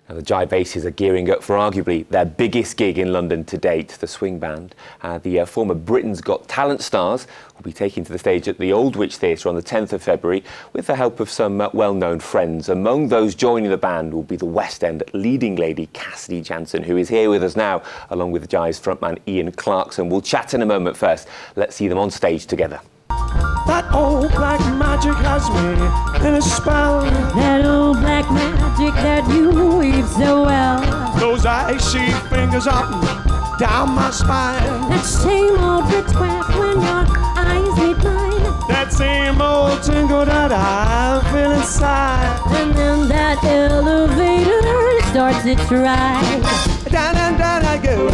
Now, the Jive Aces are gearing up for arguably their biggest gig in London to date, the swing band. The former Britain's Got Talent stars will be taking to the stage at the Aldwych Theatre on the 10th of February with the help of some well-known friends. Among those joining the band will be the West End leading lady Cassidy Janson, who is here with us now, along with Jive's frontman Ian Clarkson. We'll chat in a moment first. Let's see them on stage together. That old black magic has me in a spell. That old black magic that you weave so well. Those icy fingers up and down my spine. That same old witchcraft when your eyes meet mine. That same old tingle that I feel inside. And then that elevator starts its ride. Down and down I go,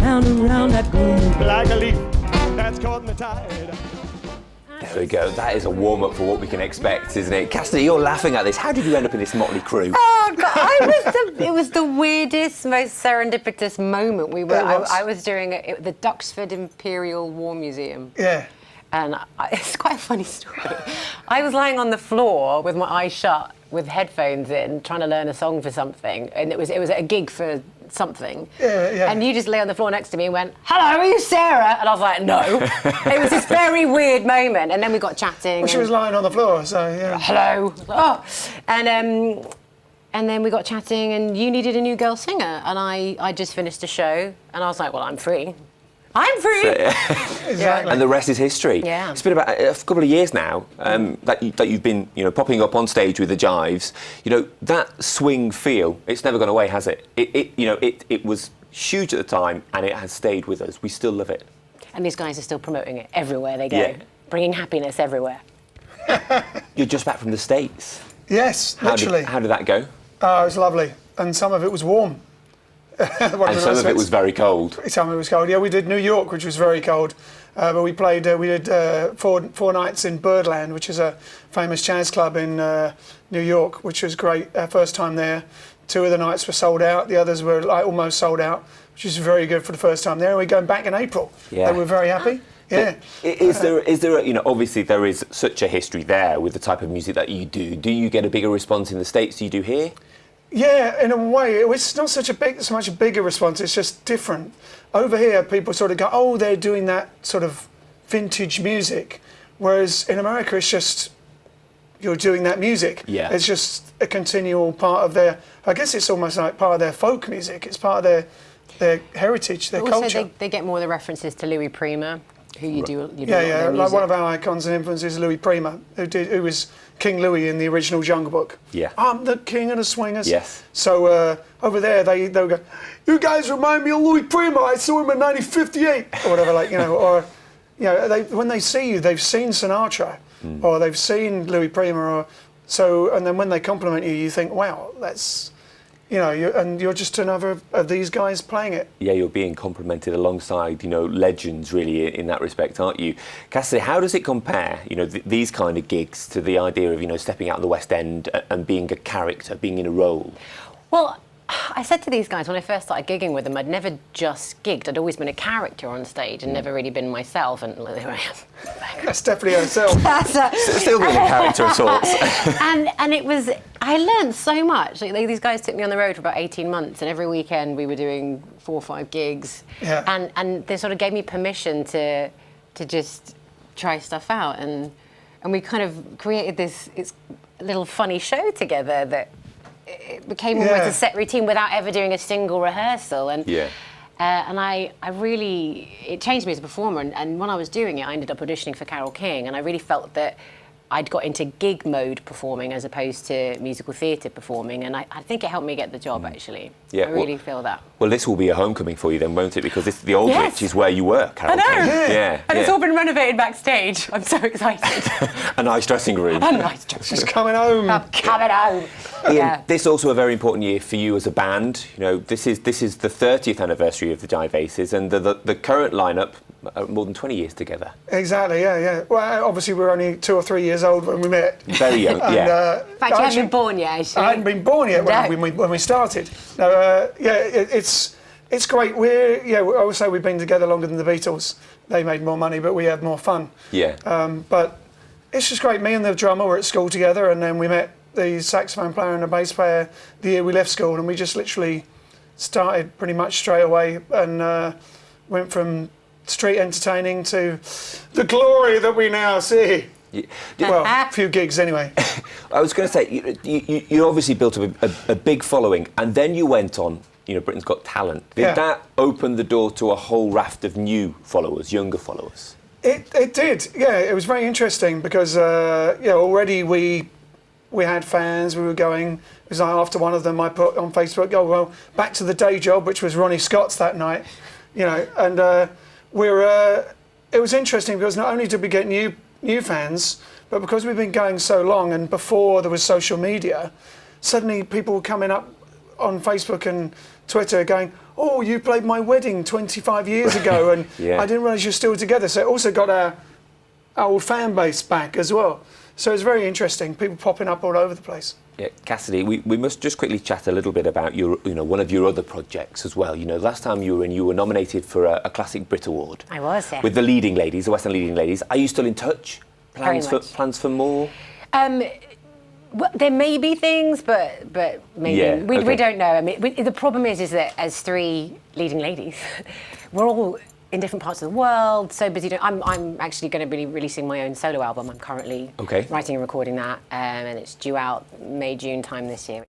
Round and round I go. like a leaf that's caught in the tide. There we go. That is a warm-up for what we can expect, isn't it? Cassidy, you're laughing at this. How did you end up in this motley crew? Oh, God, it was the weirdest, most serendipitous moment. I was doing the Duxford Imperial War Museum. Yeah. And it's quite a funny story. I was lying on the floor with my eyes shut, with headphones in, trying to learn a song for something, and it was a gig for something. Yeah. And you just lay on the floor next to me and went, "Hello, are you Sarah?" And I was like, "No." It was this very weird moment, and then we got chatting. Well, she was lying on the floor, so yeah. Hello. Oh, and then we got chatting, and you needed a new girl singer, and I just finished a show, and I was like, "Well, I'm free." Exactly. And the rest is history. Yeah. It's been about a couple of years now that you've been, popping up on stage with the Jives. That swing feel, it's never gone away, has it? It was huge at the time, and it has stayed with us. We still love it. And these guys are still promoting it everywhere they go, Yeah. bringing happiness everywhere. You're just back from the States. Yes, literally. How did that go? Oh, it was lovely. And some of it was warm. And some of it was very cold. Some of it was cold. Yeah, we did New York, which was very cold. But we did 4 nights in Birdland, which is a famous jazz club in New York, which was great. Our first time there. 2 of the nights were sold out. The others were almost sold out, which is very good for the first time there. And we're going back in April. Yeah. They were very happy. Yeah. Is there obviously there is such a history there with the type of music that you do. Do you get a bigger response in the States than you do here? Yeah, in a way, it's not so much a bigger response, it's just different. Over here, people sort of go, oh, they're doing that sort of vintage music, whereas in America, it's just, you're doing that music. Yeah. It's just a continual part of their, I guess it's almost like part of their folk music, it's part of their heritage, their culture. Also, they get more of the references to Louis Prima, who you do Yeah, like like one of our icons and influences is Louis Prima, who was King Louis in the original Jungle Book. Yeah. I'm the king of the swingers. Yes. So over there, they would go, you guys remind me of Louis Prima. I saw him in 1958 or whatever, when they see you, they've seen Sinatra or they've seen Louis Prima, and then when they compliment you, you think, wow, that's. You're just another of these guys playing it. Yeah, you're being complimented alongside, legends really in that respect, aren't you? Cassidy, how does it compare, these kind of gigs to the idea of, stepping out of the West End and being a character, being in a role? Well, I said to these guys when I first started gigging with them, I'd never just gigged. I'd always been a character on stage and never really been myself. And there I am. That's definitely herself. Still being a character of sorts. and it was, I learned so much. These guys took me on the road for about 18 months, and every weekend we were doing 4 or 5 gigs. Yeah. And they sort of gave me permission to just try stuff out. And we kind of created this little funny show together that it became almost a set routine without ever doing a single rehearsal. And I really, it changed me as a performer. And when I was doing it, I ended up auditioning for Carole King, and I really felt that I'd got into gig mode performing as opposed to musical theatre performing, and I think it helped me get the job, actually. Yeah, I really feel that. Well, this will be a homecoming for you then, won't it? Because the Aldwych is where you were, Carole I know. King. Yeah. And it's all been renovated backstage. I'm so excited. A nice dressing room. A nice dressing room. She's coming home. I'm coming home. Ian, this is also a very important year for you as a band. This is the 30th anniversary of the Jive Aces, and the current lineup are more than 20 years together. Exactly, yeah. Well, obviously we were only 2 or 3 years old when we met. Very young, yeah. In fact, you hadn't been born yet, actually. I hadn't been born yet when we started. No, it's great. I would say we've been together longer than the Beatles. They made more money, but we had more fun. Yeah. But it's just great. Me and the drummer were at school together, and then we met the saxophone player and the bass player the year we left school, and we just literally started pretty much straight away and went from street entertaining to the glory that we now see. Well, a few gigs anyway. I was going to say, you obviously built up a big following, and then you went on, Britain's Got Talent. Did that open the door to a whole raft of new followers, younger followers? It did, yeah. It was very interesting because, already we had fans. We were going. It was like after one of them, I put on Facebook, "Oh well, back to the day job," which was Ronnie Scott's that night, And it was interesting because not only did we get new fans, but because we've been going so long, and before there was social media, suddenly people were coming up on Facebook and Twitter going, "Oh, you played my wedding 25 years ago, and I didn't realise you're still together." So it also got our old fan base back as well. So it's very interesting, people popping up all over the place. Yeah, Cassidy, we must just quickly chat a little bit about one of your other projects as well. Last time you were nominated for a Classic Brit Award. I was, yeah. With the leading ladies, the West End leading ladies. Are you still in touch? Plans for more? Well, there may be things, but maybe we don't know. I mean, the problem is that as three leading ladies, we're all in different parts of the world, so busy. I'm actually going to be releasing my own solo album. I'm currently writing and recording that, and it's due out May, June time this year.